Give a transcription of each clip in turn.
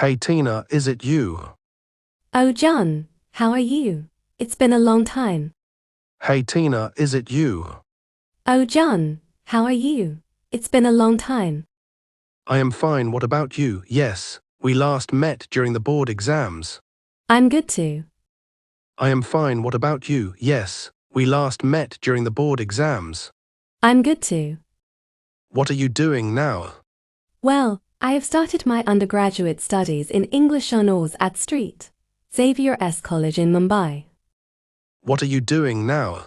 Hey Tina, is it you? Oh, John, how are you? It's been a long time. Hey Tina, is it you? Oh, John, how are you? It's been a long time. I am fine, what about you? Yes, we last met during the board exams. I'm good too. I am fine, what about you? Yes, we last met during the board exams. I'm good too. What are you doing now? Well, I have started my undergraduate studies in English Honours at St. Xavier's College in Mumbai. What are you doing now?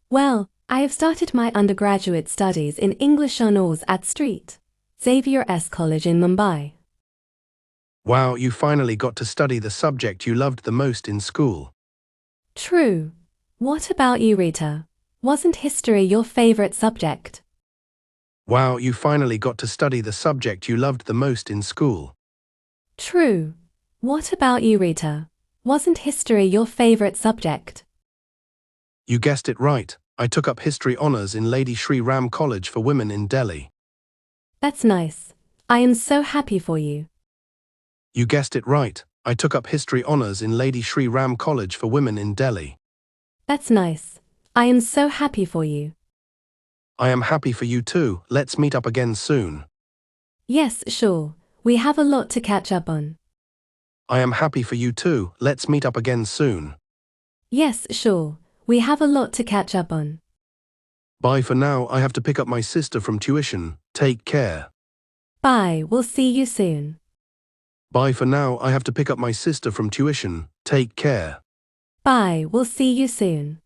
Well, I have started my undergraduate studies in English Honours at St. Xavier's College in Mumbai. Wow, you finally got to study the subject you loved the most in school. True. What about you, Rita? Wasn't history your favorite subject? Wow, you finally got to study the subject you loved the most in school. True. What about you, Rita? Wasn't history your favorite subject? You guessed it right. I took up history honours in Lady Shri Ram College for Women in Delhi. That's nice. I am so happy for you. You guessed it right. I took up history honours in Lady Shri Ram College for Women in Delhi. That's nice. I am so happy for you. I am happy for you too. Let's meet up again soon. Yes, sure. We have a lot to catch up on. I am happy for you too. Let's meet up again soon. Yes, sure. We have a lot to catch up on. Bye for now. I have to pick up my sister from tuition. Take care. Bye, we'll see you soon. Bye for now. I have to pick up my sister from tuition. Take care. Bye, we'll see you soon.